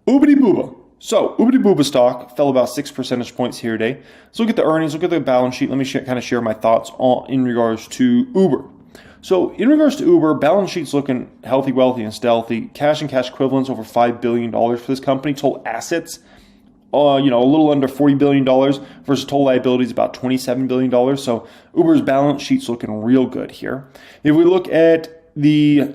Oobity booba. So, Oobity booba stock fell about 6 percentage points here today. Let's look at the earnings, look at the balance sheet. Let me kind of share my thoughts in regards to Uber. So, in regards to Uber, balance sheet's looking healthy, wealthy, and stealthy. Cash and cash equivalents over $5 billion for this company. Total assets, a little under $40 billion versus total liabilities about $27 billion. So, Uber's balance sheet's looking real good here. If we look at the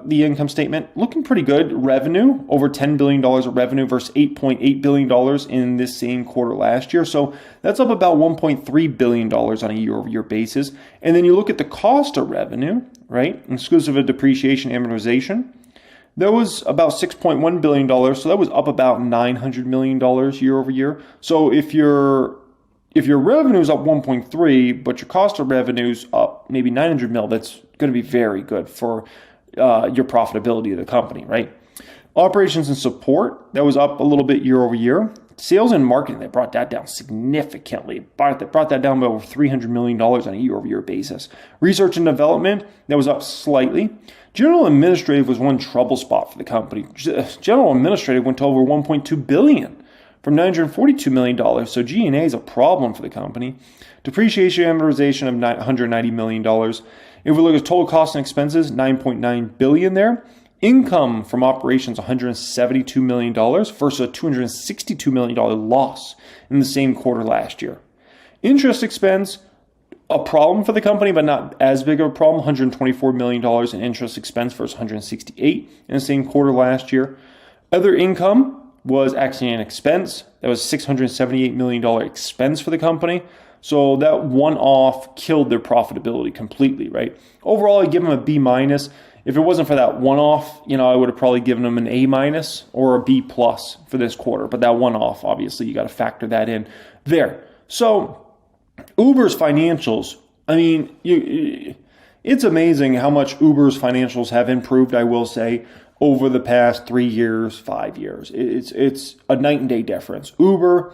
income statement, looking pretty good. Revenue, over $10 billion of revenue versus $8.8 billion in this same quarter last year. So that's up about $1.3 billion on a year-over-year basis. And then you look at the cost of revenue, right, exclusive of depreciation and amortization, that was about $6.1 billion. So that was up about $900 million year over year. So if your revenue is up 1.3, but your cost of revenue is up maybe 900 mil, that's going to be very good for your profitability of the company, right? Operations and support, that was up a little bit year over year. Sales and marketing, they brought that down significantly. They brought that down by over $300 million on a year over year basis. Research and development, that was up slightly. General administrative was one trouble spot for the company. General administrative went to over $1.2 billion. From $942 million, so G&A is a problem for the company. Depreciation and amortization of $190 million. If we look at total costs and expenses, $9.9 billion there. Income from operations, $172 million versus a $262 million loss in the same quarter last year. Interest expense, a problem for the company, but not as big of a problem. $124 million in interest expense versus $168 million in the same quarter last year. Other income was actually an expense. That was $678 million expense for the company. So that one-off killed their profitability completely, right? Overall, I give them a B minus. If it wasn't for that one-off, I would have probably given them an A minus or a B plus for this quarter. But that one-off, obviously, you got to factor that in there. So Uber's financials, it's amazing how much Uber's financials have improved, I will say, over the past 3 years, 5 years. It's a night and day difference. Uber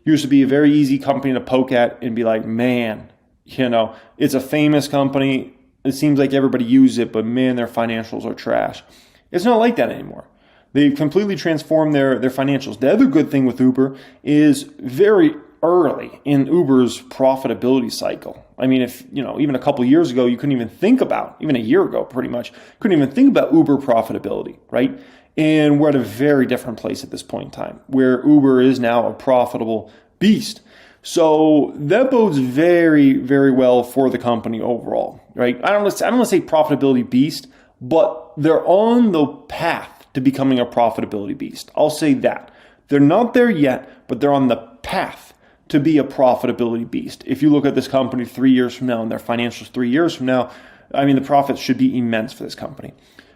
used to be a very easy company to poke at and be like, man, it's a famous company. It seems like everybody uses it, but man, their financials are trash. It's not like that anymore. They've completely transformed their financials. The other good thing with Uber is very early in Uber's profitability cycle. If, even a couple of years ago, you couldn't even think about, even a year ago, pretty much, couldn't even think about Uber profitability, right? And we're at a very different place at this point in time, where Uber is now a profitable beast. So that bodes very, very well for the company overall, right? I don't want to say profitability beast, but they're on the path to becoming a profitability beast. I'll say that. They're not there yet, but they're on the path to be a profitability beast. If you look at this company 3 years from now and their financials 3 years from now, the profits should be immense for this company.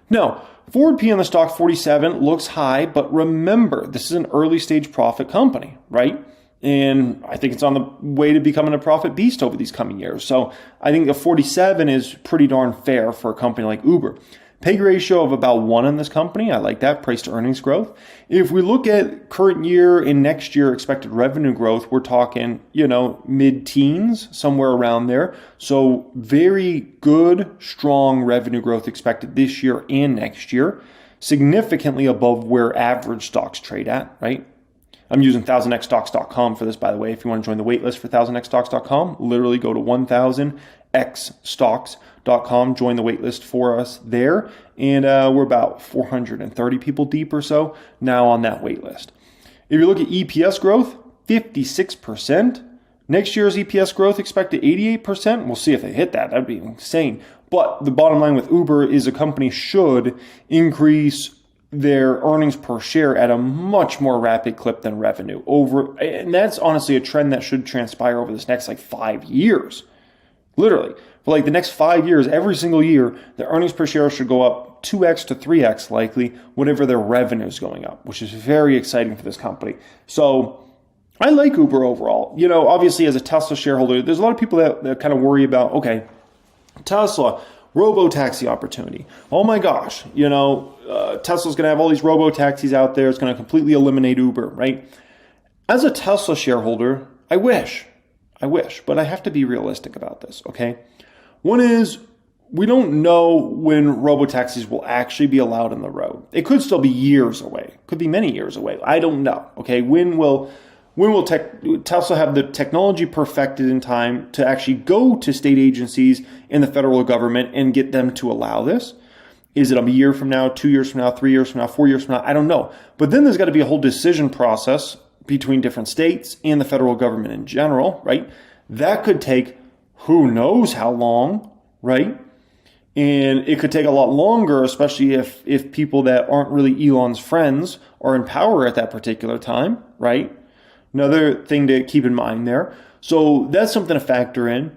Now, forward P on the stock 47 looks high, but remember, this is an early stage profit company, right? And I think it's on the way to becoming a profit beast over these coming years. So I think the 47 is pretty darn fair for a company like Uber. PEG ratio of about 1 in this company. I like that. Price to earnings growth. If we look at current year and next year expected revenue growth, we're talking, mid-teens, somewhere around there. So very good, strong revenue growth expected this year and next year. Significantly above where average stocks trade at, right? I'm using 1000xstocks.com for this, by the way. If you want to join the waitlist for 1000xstocks.com, literally go to 1000xstocks.com, join the waitlist for us there. And we're about 430 people deep or so now on that waitlist. If you look at EPS growth, 56%. Next year's EPS growth expected 88%. We'll see if they hit that. That'd be insane. But the bottom line with Uber is a company should increase their earnings per share at a much more rapid clip than revenue and that's honestly a trend that should transpire over this next 5 years. Literally, for the next 5 years, every single year, the earnings per share should go up 2x to 3x likely, whatever their revenue is going up, which is very exciting for this company. So I like Uber overall. Obviously as a Tesla shareholder, there's a lot of people that kind of worry about, okay, Tesla, Robotaxi opportunity. Oh my gosh, Tesla's going to have all these Robotaxis out there. It's going to completely eliminate Uber, right? As a Tesla shareholder, I wish, but I have to be realistic about this, okay? One is, we don't know when robotaxis will actually be allowed on the road. It could still be years away. It could be many years away. I don't know. Okay, when will Tesla have the technology perfected in time to actually go to state agencies and the federal government and get them to allow this? Is it a year from now, 2 years from now, 3 years from now, 4 years from now? I don't know. But then there's got to be a whole decision process between different states and the federal government in general, right? That could take who knows how long, right? And it could take a lot longer, especially if people that aren't really Elon's friends are in power at that particular time, right? Another thing to keep in mind there. So that's something to factor in.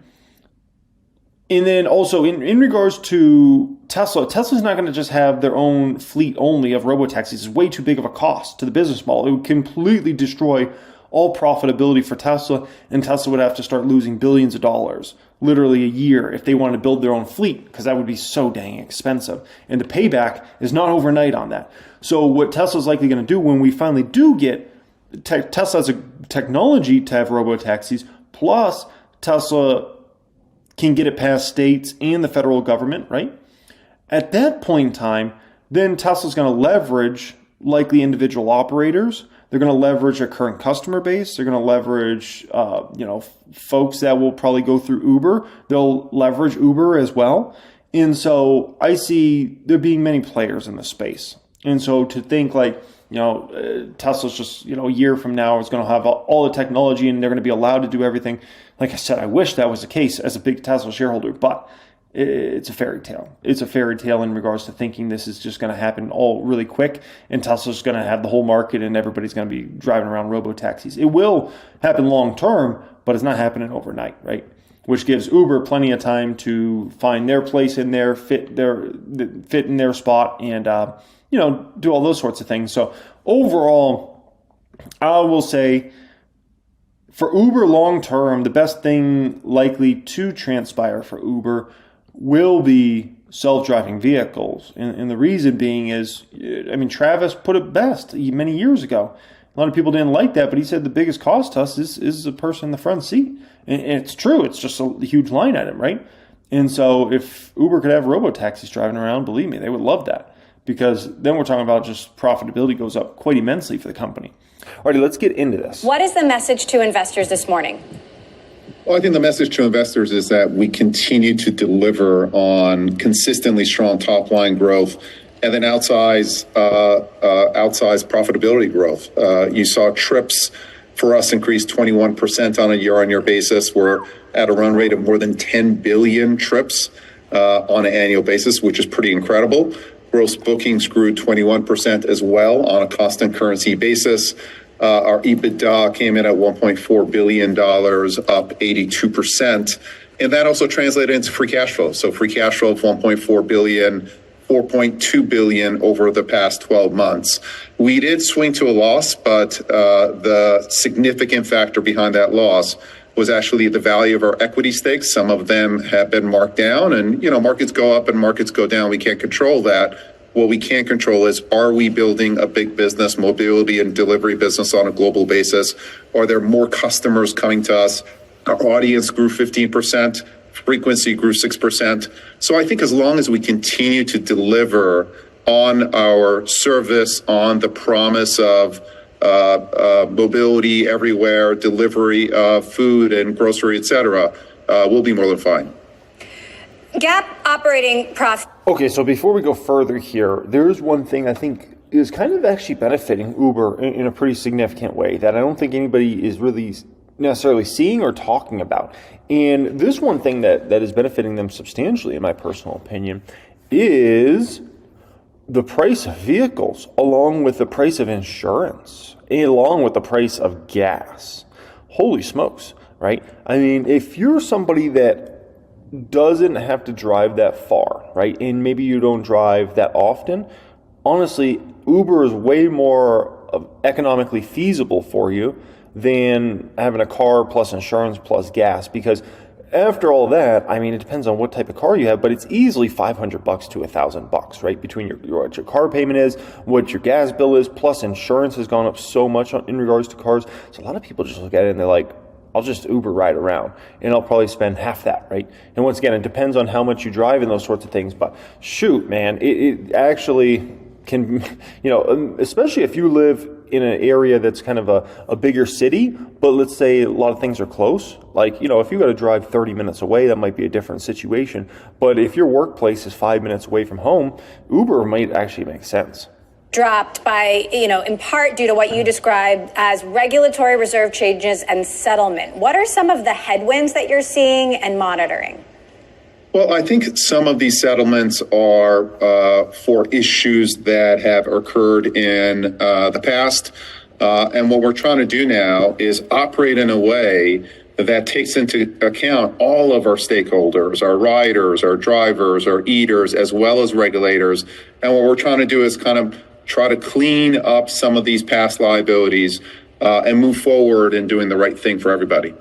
And then also in regards to Tesla's not going to just have their own fleet only of robotaxis. It's way too big of a cost to the business model. It would completely destroy all profitability for Tesla, and Tesla would have to start losing billions of dollars literally a year if they wanted to build their own fleet, because that would be so dang expensive. And the payback is not overnight on that. So what Tesla's likely going to do when we finally do get, Tesla has a technology to have robotaxis, plus Tesla can get it past states and the federal government, right? At that point in time, then Tesla's going to leverage likely individual operators. They're going to leverage their current customer base. They're going to leverage, folks that will probably go through Uber. They'll leverage Uber as well. And so I see there being many players in the space. And so to think like, Tesla's just, a year from now is going to have all the technology and they're going to be allowed to do everything. Like I said, I wish that was the case as a big Tesla shareholder, but it's a fairy tale. It's a fairy tale in regards to thinking this is just going to happen all really quick and Tesla's going to have the whole market and everybody's going to be driving around robotaxis. It will happen long term, but it's not happening overnight, right? Which gives Uber plenty of time to find their place in there, fit in their spot, and do all those sorts of things. So overall, I will say for Uber long term, the best thing likely to transpire for Uber will be self-driving vehicles. And the reason being is, Travis put it best many years ago. A lot of people didn't like that, but he said the biggest cost to us is the person in the front seat. And it's true. It's just a huge line item, right? And so if Uber could have robotaxis driving around, believe me, they would love that, because then we're talking about just profitability goes up quite immensely for the company. Alrighty, let's get into this. What is the message to investors this morning? Well, I think the message to investors is that we continue to deliver on consistently strong top line growth and then outsized profitability growth. You saw trips for us increase 21% on a year-on-year basis. We're at a run rate of more than 10 billion trips on an annual basis, which is pretty incredible. Gross bookings grew 21% as well on a constant currency basis. Our EBITDA came in at $1.4 billion, up 82%. And that also translated into free cash flow. So free cash flow of $1.4 billion, $4.2 billion over the past 12 months. We did swing to a loss, but the significant factor behind that loss was actually the value of our equity stakes. Some of them have been marked down, and markets go up and markets go down. We can't control that. What we can control is, are we building a big business, mobility and delivery business on a global basis? Are there more customers coming to us? Our audience grew 15%, frequency grew 6%. So I think as long as we continue to deliver on our service, on the promise of mobility everywhere, delivery of food and grocery, et cetera, we'll be more than fine. GAAP operating profit. Okay, so before we go further here, there is one thing I think is kind of actually benefiting Uber in a pretty significant way that I don't think anybody is really necessarily seeing or talking about. And this one thing that is benefiting them substantially, in my personal opinion, is the price of vehicles, along with the price of insurance, along with the price of gas. Holy smokes, right? I mean, if you're somebody that doesn't have to drive that far, right, and maybe you don't drive that often, honestly, Uber is way more economically feasible for you than having a car plus insurance plus gas, because after all that, I mean, it depends on what type of car you have, but it's easily $500 to $1,000, right? Between what your car payment is, what your gas bill is, plus insurance has gone up so much in regards to cars. So a lot of people just look at it and they're like, I'll just Uber ride around, and I'll probably spend half that, right? And once again, it depends on how much you drive and those sorts of things. But shoot, man, it actually can, especially if you live in an area that's kind of a bigger city, but let's say a lot of things are close. Like, if you got to drive 30 minutes away, that might be a different situation. But if your workplace is 5 minutes away from home, Uber might actually make sense. Dropped by, in part due to what you described as regulatory reserve changes and settlement. What are some of the headwinds that you're seeing and monitoring? Well, I think some of these settlements are for issues that have occurred in the past. And what we're trying to do now is operate in a way that takes into account all of our stakeholders, our riders, our drivers, our eaters, as well as regulators. And what we're trying to do is kind of try to clean up some of these past liabilities and move forward in doing the right thing for everybody.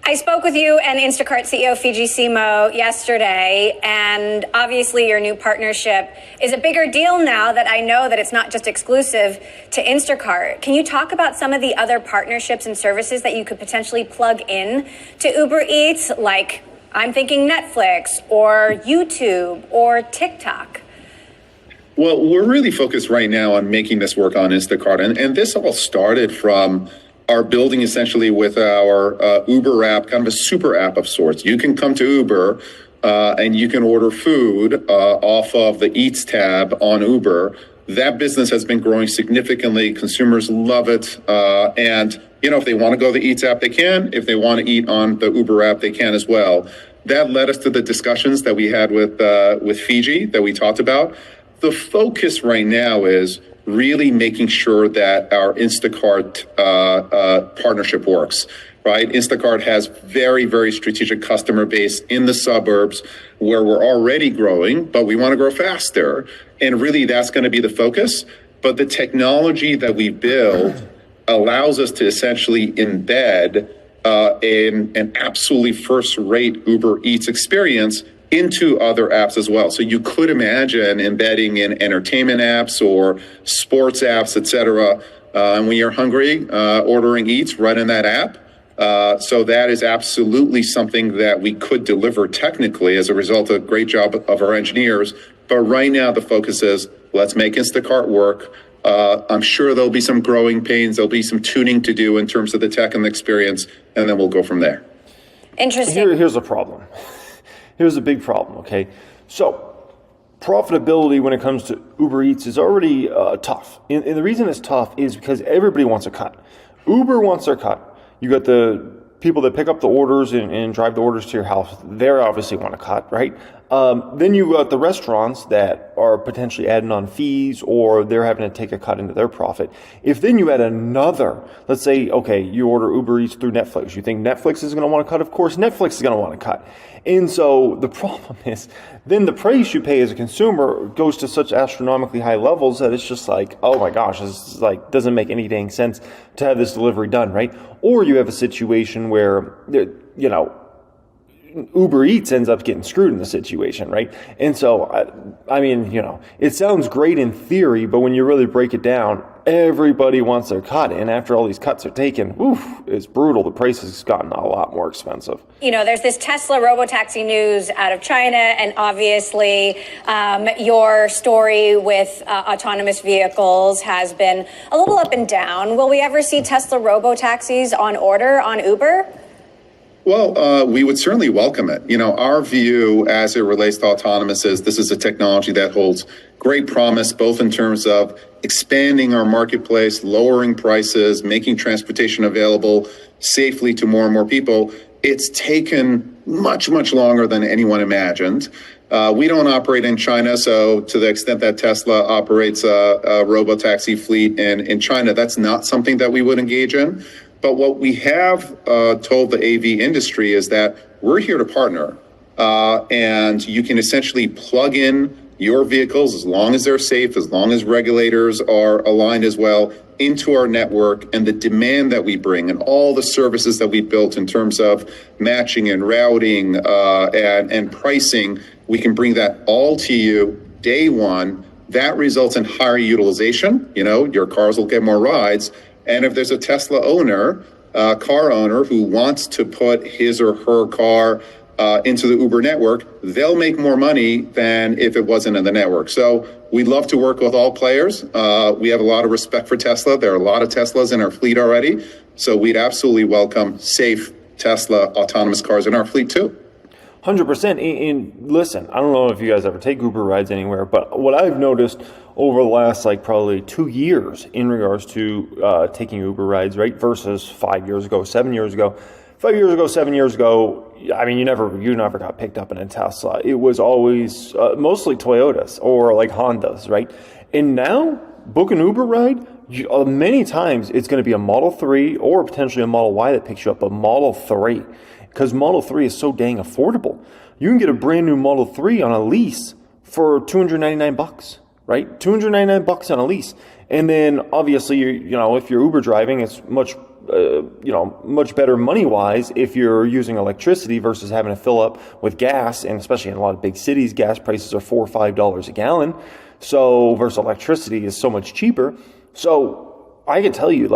I spoke with you and Instacart CEO Fiji Simo yesterday, and obviously your new partnership is a bigger deal now that I know that it's not just exclusive to Instacart. Can you talk about some of the other partnerships and services that you could potentially plug in to Uber Eats, like I'm thinking Netflix or YouTube or TikTok? Well, we're really focused right now on making this work on Instacart, and this all started from are building essentially with our Uber app, kind of a super app of sorts. You can come to Uber and you can order food off of the Eats tab on Uber. That business has been growing significantly. Consumers love it. And, if they want to go to the Eats app, they can. If they want to eat on the Uber app, they can as well. That led us to the discussions that we had with Fiji that we talked about. The focus right now is really making sure that our Instacart partnership works, right? Instacart has very, very strategic customer base in the suburbs where we're already growing, but we want to grow faster. And really that's going to be the focus. But the technology that we build allows us to essentially embed an absolutely first-rate Uber Eats experience into other apps as well. So you could imagine embedding in entertainment apps or sports apps, et cetera. And when you're hungry, ordering Eats right in that app. So that is absolutely something that we could deliver technically as a result of a great job of our engineers. But right now the focus is let's make Instacart work. I'm sure there'll be some growing pains. There'll be some tuning to do in terms of the tech and the experience, and then we'll go from there. Interesting. Here's a problem. Here's a big problem, okay? So profitability when it comes to Uber Eats is already tough. And the reason it's tough is because everybody wants a cut. Uber wants their cut. You got the people that pick up the orders and drive the orders to your house. They obviously want a cut, right? Then you got the restaurants that are potentially adding on fees or they're having to take a cut into their profit. If then you add another, let's say, okay, you order Uber Eats through Netflix. You think Netflix is going to want to cut? Of course, Netflix is going to want to cut. And so the problem is then the price you pay as a consumer goes to such astronomically high levels that it's just like, oh my gosh, this is like doesn't make any dang sense to have this delivery done, right? Or you have a situation where, Uber Eats ends up getting screwed in the situation, right? And so, I mean, it sounds great in theory, but when you really break it down, everybody wants their cut. And after all these cuts are taken, it's brutal. The price has gotten a lot more expensive. There's this Tesla Robotaxi news out of China, and obviously your story with autonomous vehicles has been a little up and down. Will we ever see Tesla Robotaxis on order on Uber? Well, we would certainly welcome it. Our view as it relates to autonomous is this is a technology that holds great promise, both in terms of expanding our marketplace, lowering prices, making transportation available safely to more and more people. It's taken much, much longer than anyone imagined. We don't operate in China, so to the extent that Tesla operates a robotaxi fleet in China, that's not something that we would engage in. But what we have told the AV industry is that we're here to partner, and you can essentially plug in your vehicles as long as they're safe, as long as regulators are aligned as well, into our network, and the demand that we bring and all the services that we built in terms of matching and routing and pricing, we can bring that all to you day one. That results in higher utilization. Your cars will get more rides. And if there's a Tesla owner car owner who wants to put his or her car into the Uber network, they'll make more money than if it wasn't in the network. So we love to work with all players. We have a lot of respect for Tesla. There are a lot of Teslas in our fleet already. So we'd absolutely welcome safe Tesla autonomous cars in our fleet too. 100%. And listen, I don't know if you guys ever take Uber rides anywhere, but what I've noticed over the last probably 2 years in regards to taking Uber rides, right, versus 5 years ago, 7 years ago. 5 years ago, 7 years ago, I mean, you never got picked up in a Tesla. It was always mostly Toyotas or Hondas, right? And now, book an Uber ride, many times it's going to be a Model 3 or potentially a Model Y that picks you up, a Model 3, because Model 3 is so dang affordable. You can get a brand new Model 3 on a lease for $299, right? $299 on a lease. And then obviously, if you're Uber driving, it's much better money-wise if you're using electricity versus having to fill up with gas, and especially in a lot of big cities, gas prices are $4 or $5 a gallon. So versus electricity is so much cheaper. So I can tell you,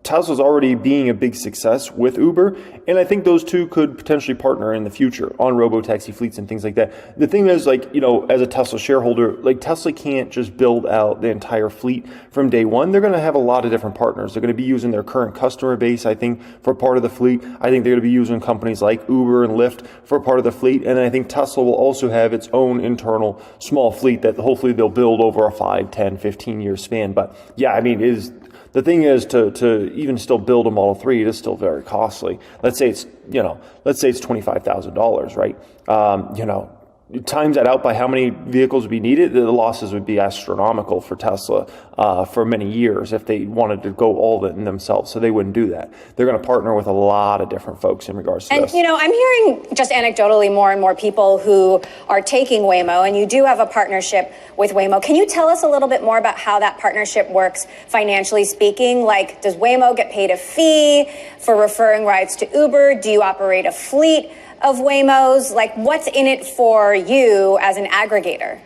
Tesla's already being a big success with Uber, and I think those two could potentially partner in the future on Robotaxi fleets and things like that. The thing is, as a Tesla shareholder, Tesla can't just build out the entire fleet from day one. They're going to have a lot of different partners. They're going to be using their current customer base, I think, for part of the fleet. I think they're going to be using companies like Uber and Lyft for part of the fleet, and I think Tesla will also have its own internal small fleet that hopefully they'll build over a 5, 10, 15-year span. But yeah, I mean, the thing is to even still build a Model 3, it is still very costly. Let's say it's $25,000, right? Times that out by how many vehicles would be needed, the losses would be astronomical for Tesla for many years if they wanted to go all in themselves. So they wouldn't do that. They're going to partner with a lot of different folks in regards to this. And, I'm hearing just anecdotally more and more people who are taking Waymo, and you do have a partnership with Waymo. Can you tell us a little bit more about how that partnership works financially speaking? Does Waymo get paid a fee for referring rides to Uber? Do you operate a fleet of Waymos? What's in it for you as an aggregator?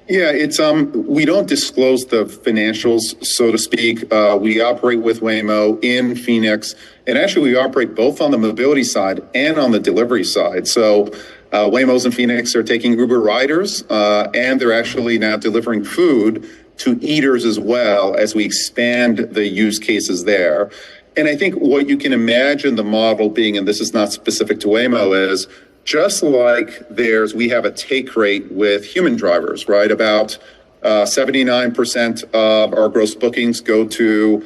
Yeah, it's we don't disclose the financials, so to speak. We operate with Waymo in Phoenix, and actually we operate both on the mobility side and on the delivery side. So Waymos in Phoenix are taking Uber riders, and they're actually now delivering food to eaters as well as we expand the use cases there. And I think what you can imagine the model being, and this is not specific to Waymo, is just like we have a take rate with human drivers, right? About 79% of our gross bookings go to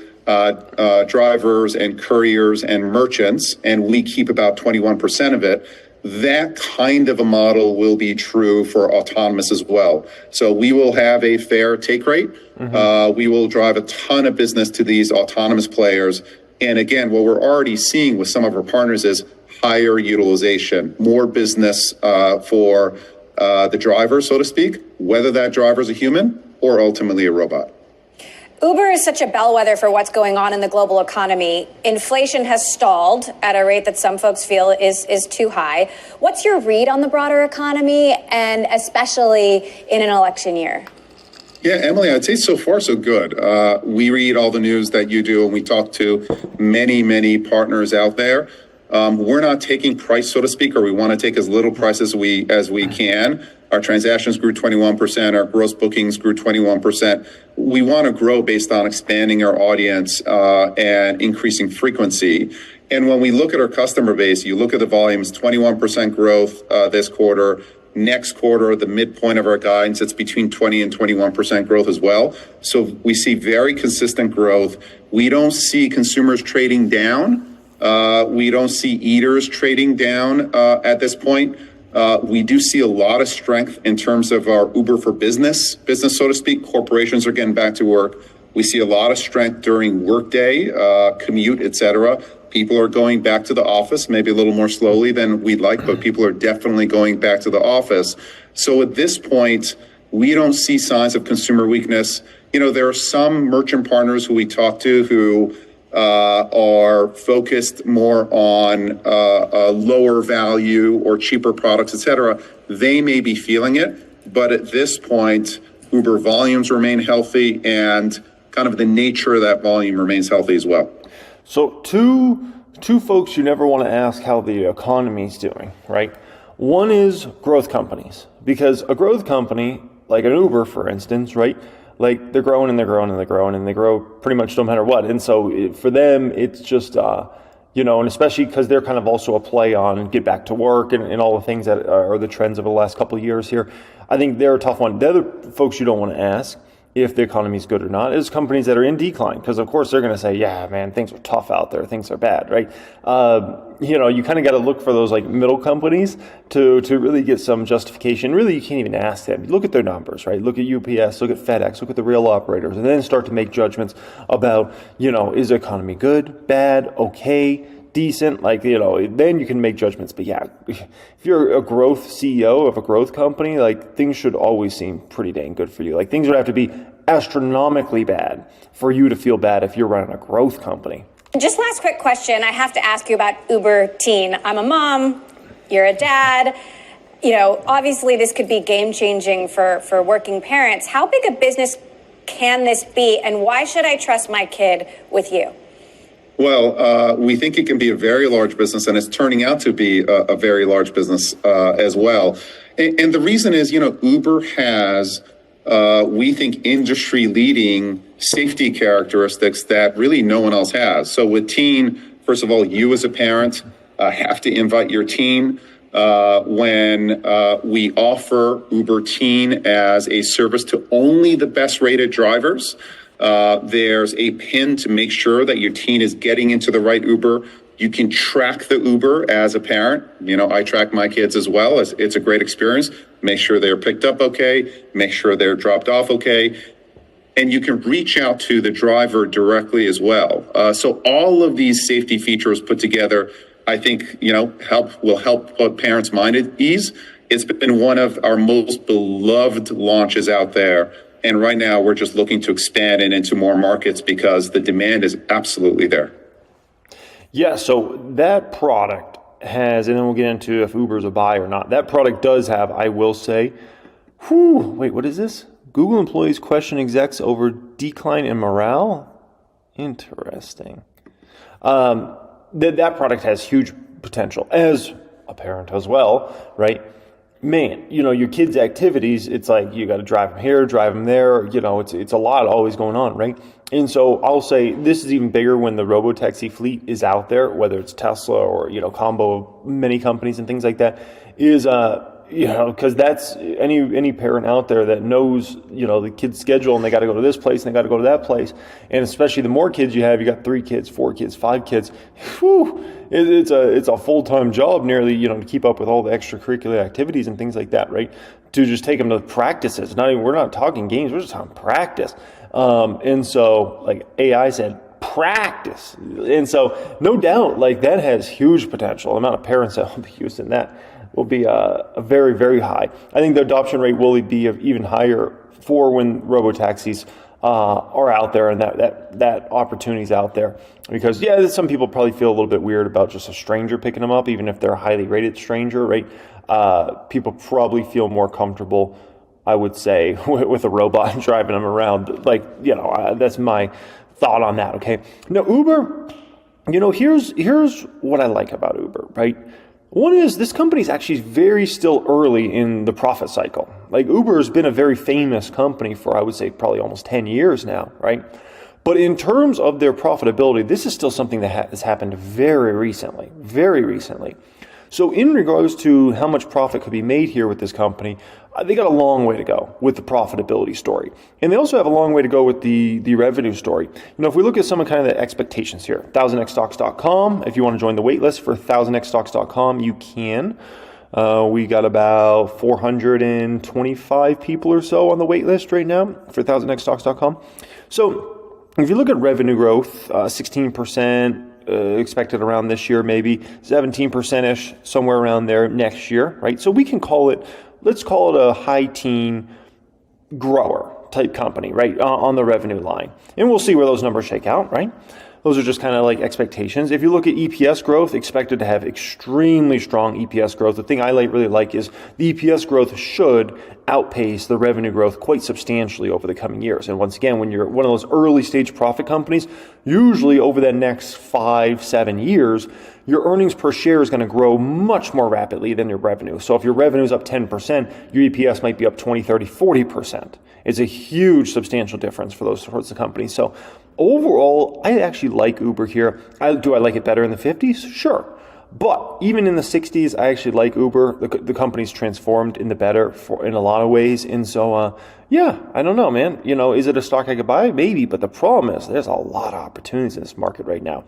drivers and couriers and merchants, and we keep about 21% of it. That kind of a model will be true for autonomous as well. So we will have a fair take rate. Mm-hmm. We will drive a ton of business to these autonomous players. And again, what we're already seeing with some of our partners is higher utilization, more business for the driver, so to speak, whether that driver is a human or ultimately a robot. Uber is such a bellwether for what's going on in the global economy. Inflation has stalled at a rate that some folks feel is too high. What's your read on the broader economy, and especially in an election year? Yeah, Emily, I'd say so far so good. We read all the news that you do, and we talk to many, many partners out there. We're not taking price, so to speak, or we want to take as little price as we can. Our transactions grew 21%. Our gross bookings grew 21%. We want to grow based on expanding our audience and increasing frequency. And when we look at our customer base, you look at the volumes, 21% growth this quarter. Next quarter, the midpoint of our guidance, it's between 20 and 21% growth as well. So we see very consistent growth. We don't see consumers trading down. We don't see eaters trading down at this point. We do see a lot of strength in terms of our Uber for business, so to speak. Corporations are getting back to work. We see a lot of strength during workday, commute, et cetera. People are going back to the office, maybe a little more slowly than we'd like, but people are definitely going back to the office. So at this point, we don't see signs of consumer weakness. There are some merchant partners who we talk to who are focused more on lower value or cheaper products, et cetera. They may be feeling it, but at this point, Uber volumes remain healthy, and kind of the nature of that volume remains healthy as well. So two folks you never want to ask how the economy's doing, right? One is growth companies, because a growth company, like an Uber, for instance, right? Like they're growing and they're growing and they're growing and they grow pretty much no matter what. And so for them, it's just, and especially because they're kind of also a play on get back to work and all the things that are the trends of the last couple of years here. I think they're a tough one. The other folks you don't want to ask if the economy is good or not is companies that are in decline, because of course they're going to say, yeah, man, things are tough out there, things are bad, right? You kind of got to look for those like middle companies to really get some justification. Really, you can't even ask them. Look at their numbers, right? Look at UPS, look at FedEx, look at the real operators, and then start to make judgments about, is the economy good, bad, okay, decent, then you can make judgments. But yeah, if you're a growth CEO of a growth company, like things should always seem pretty dang good for you. Like things would have to be astronomically bad for you to feel bad if you're running a growth company. Just last quick question. I have to ask you about Uber Teen. I'm a mom. You're a dad. Obviously this could be game changing for working parents. How big a business can this be? And why should I trust my kid with you? Well, we think it can be a very large business, and it's turning out to be a very large business as well. And the reason is, Uber has, we think, industry-leading safety characteristics that really no one else has. So with Teen, first of all, you as a parent have to invite your teen. When we offer Uber Teen as a service to only the best-rated drivers, there's a pin to make sure that your teen is getting into the right Uber. You can track the Uber as a parent. I track my kids as well. It's a great experience. Make sure they're picked up okay. Make sure they're dropped off okay. And you can reach out to the driver directly as well. So all of these safety features put together, I think, will help put parents' mind at ease. It's been one of our most beloved launches out there. And right now, we're just looking to expand it into more markets because the demand is absolutely there. Yeah, so that product has, and then we'll get into if Uber's a buy or not. That product does have, I will say, wait, what is this? Google employees question execs over decline in morale? Interesting. That product has huge potential as a parent as well, right? Man, your kids' activities, it's like you got to drive them here, drive them there. It's a lot always going on, right? And so I'll say this is even bigger when the Robotaxi fleet is out there, whether it's Tesla or, combo of many companies and things like that, is, because that's any parent out there that knows, the kid's schedule and they got to go to this place and they got to go to that place. And especially the more kids you have, you got 3 kids, 4 kids, 5 kids. It's a full-time job nearly, to keep up with all the extracurricular activities and things like that, right? To just take them to practices. We're not talking games, we're just talking practice. And so like AI said, practice. And so no doubt, that has huge potential. The amount of parents that will be using that will be a very, very high. I think the adoption rate will be even higher for when robotaxis are out there and that opportunity's out there. Because, some people probably feel a little bit weird about just a stranger picking them up, even if they're a highly rated stranger, right? People probably feel more comfortable, I would say, with a robot driving them around. That's my thought on that, okay? Now, Uber, here's what I like about Uber, right? One is this company is actually very still early in the profit cycle. Uber has been a very famous company for, I would say, probably almost 10 years now, right? But in terms of their profitability, this is still something that has happened very recently, very recently. So in regards to how much profit could be made here with this company, they got a long way to go with the profitability story. And they also have a long way to go with the revenue story. If we look at some of kind of the expectations here, 1000xstocks.com, if you want to join the wait list for 1000xstocks.com, you can. We got about 425 people or so on the wait list right now for 1000xstocks.com. So if you look at revenue growth, 16%, expected around this year, maybe 17%-ish, somewhere around there next year, right? So we can let's call it a high teen grower type company, right, on the revenue line. And we'll see where those numbers shake out, right? those are just kind of like expectations. If you look at EPS growth, expected to have extremely strong EPS growth. The thing I really like is the EPS growth should outpace the revenue growth quite substantially over the coming years. And once again, when you're one of those early stage profit companies, usually over the next 5-7 years, your earnings per share is going to grow much more rapidly than your revenue. So if your revenue is up 10%, your EPS might be up 20, 30, 40%. It's a huge substantial difference for those sorts of companies. So overall, I actually like Uber here. Do I like it better in the 50s? Sure. But even in the 60s, I actually like Uber. The company's transformed in the better in a lot of ways. And so, yeah, I don't know, man. Is it a stock I could buy? Maybe. But the problem is there's a lot of opportunities in this market right now.